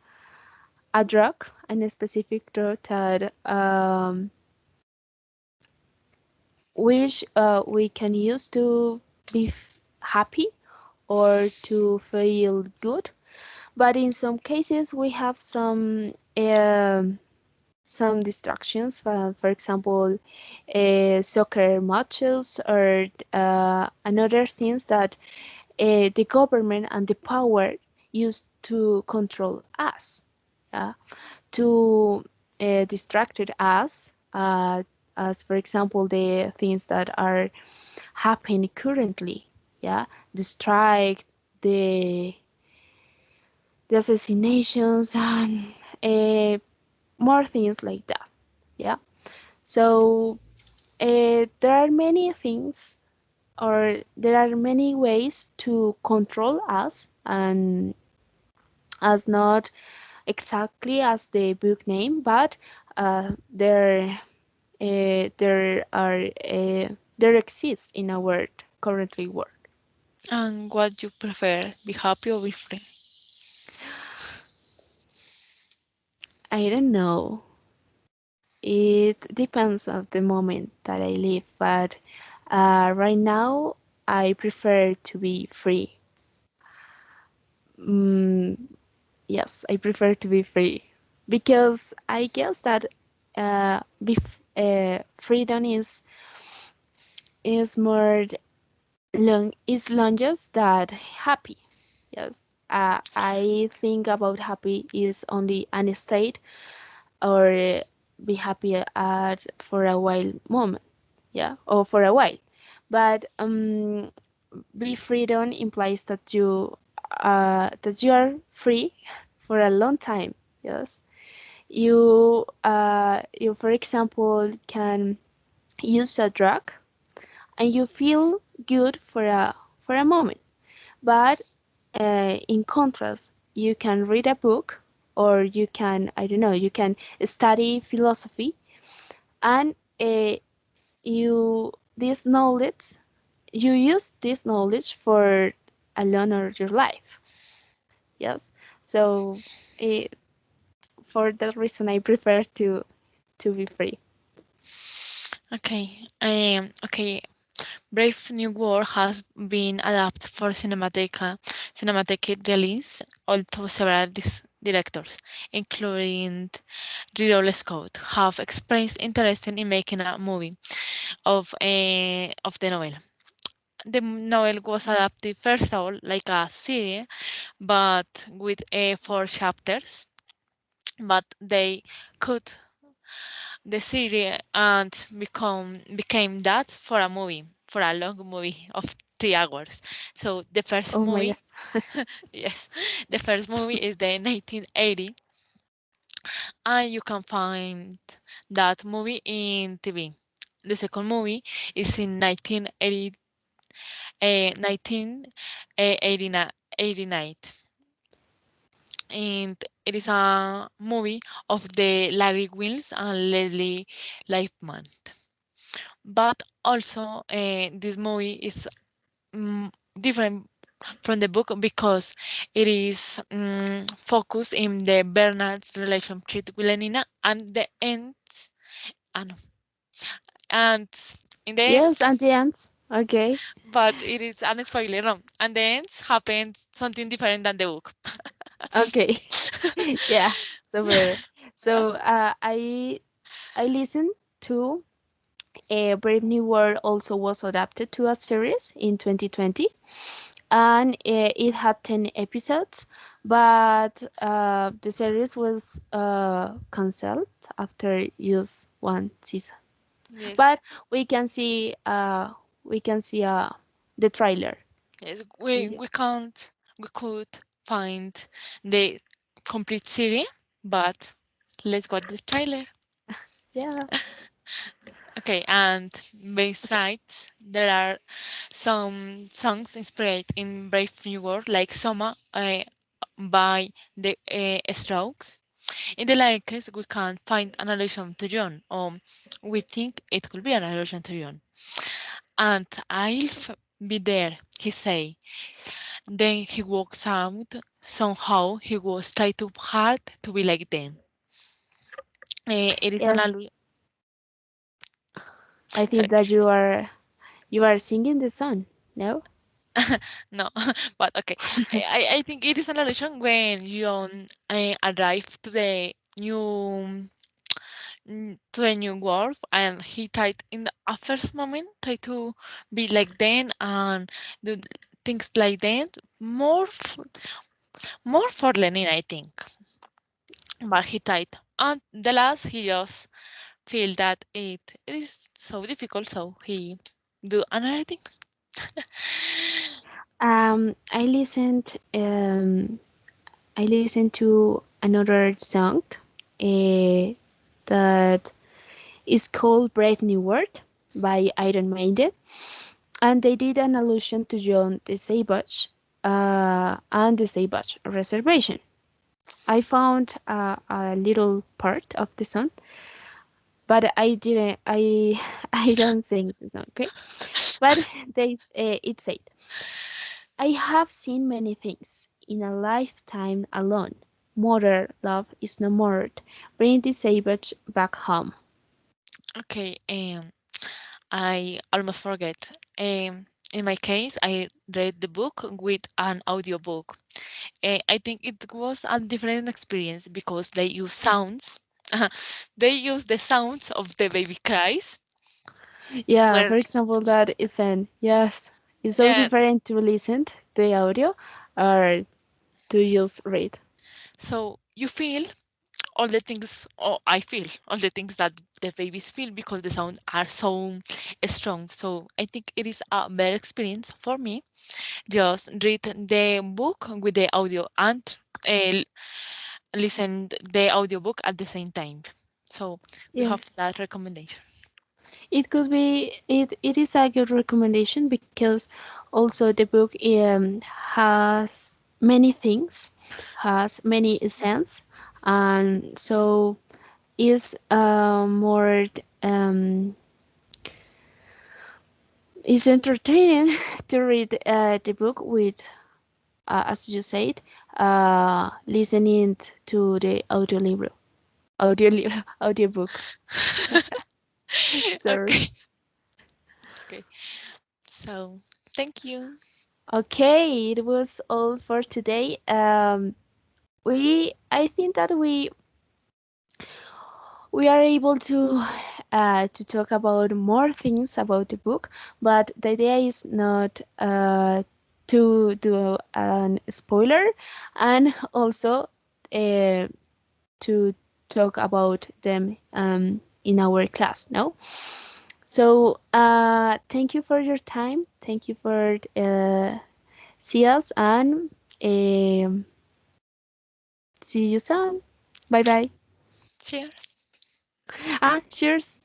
a drug and a specific drug that which we can use to be happy or to feel good, But in some cases, we have some distractions. For example, soccer matches or another things that the government and the power use to control us. Yeah, to distracted us. As for example, the things that are happening currently. Yeah, the strike, the the assassinations, and uh, more things like that. Yeah. So there are many things, or there are many ways to control us, and as not exactly as the book name, but there are there exists in our currently world. And what you prefer, be happy or be free? I don't know. It depends of the moment that I live, but right now I prefer to be free. Mm, yes, I prefer to be free because I guess that freedom is more is longest that happy. Yes, I think about happy is only an state or be happy at for a while moment, yeah, or for a while. But be freedom implies that you are free for a long time. Yes, you for example can use a drug and you feel good for a moment, but in contrast, you can read a book or you can, I don't know, you can study philosophy and you this knowledge you use this knowledge for a long of your life. Yes. So uh, for that reason, I prefer to be free. Okay. Okay. Brave New World has been adapted for cinematic release, although several directors, including Ridley Scott, have expressed interest in making a movie of the novel. The novel was adapted first of all like a series, but with 4 chapters. But they cut the series and became that for a movie, for a long movie of 3 hours. So the first Oh my movie, god. yes, the first movie is the 1980, and you can find that movie in TV. The second movie is in 1989, and it is a movie of the Larry Wills and Leslie Lifeman. But also, this movie is different from the book because it is focused in the Bernard's relationship with Lenina and the ends. Ah, no. And in the end, Yes, and the ants. Okay. but it is an spoiler, no. And the ends happens something different than the book. Okay. Yeah. So I listened to Brave New World also was adapted to a series in 2020, and it had 10 episodes, but the series was cancelled after just one season. Yes, But we can see the trailer. yes, we could find the complete series, but let's watch the trailer. Yeah. Okay, and besides, there are some songs inspired in Brave New World, like Soma by the Strokes. In the lyrics, we can find an allusion to John, or we think it could be an allusion to John. And be there, he say. Then he walks out. Somehow he was trying too hard to be like them. It is an Yes, allusion. I think that you are singing the song. No? No, but okay. I think it is an illusion when you arrive to the new world, and he tried in the first moment try to be like them and do things like that, more for learning, I think. But he tried, and the last he just feel that it is so difficult, so he do another things. I listened. I listened to another song uh, that is called "Brave New World" by Iron Maiden, and they did an allusion to John the Savage and the Savage Reservation. I found a little part of the song, but I didn't. I I don't sing the song. Okay, but it said, "I have seen many things in a lifetime alone. Mother love is no more. Bring the savage back home." Okay, I almost forget. In my case, I read the book with an audiobook. I think it was a different experience because they use sounds. They use the sounds of the baby cries. Yeah, Where for example, that is an yes. It's so yeah, different to listen to the audio or to just read. so you feel all the things, or I feel all the things that the babies feel because the sound are so strong. So I think it is a better experience for me. Just read the book with the audio and uh, listen the audiobook at the same time. So we have Yes. that recommendation. It could be it is a good recommendation because also the book has many things, has many essence, and so is more is entertaining to read the book with as you said listening to the audiobook. Sorry. Okay, okay. So thank you. Okay, it was all for today. I think that we are able to talk about more things about the book, but the idea is not to do an spoiler, and also uh, to talk about them in our class. No, so thank you for your time. Thank you for see us, and um, see you soon. Bye bye. Cheers. Ah, cheers.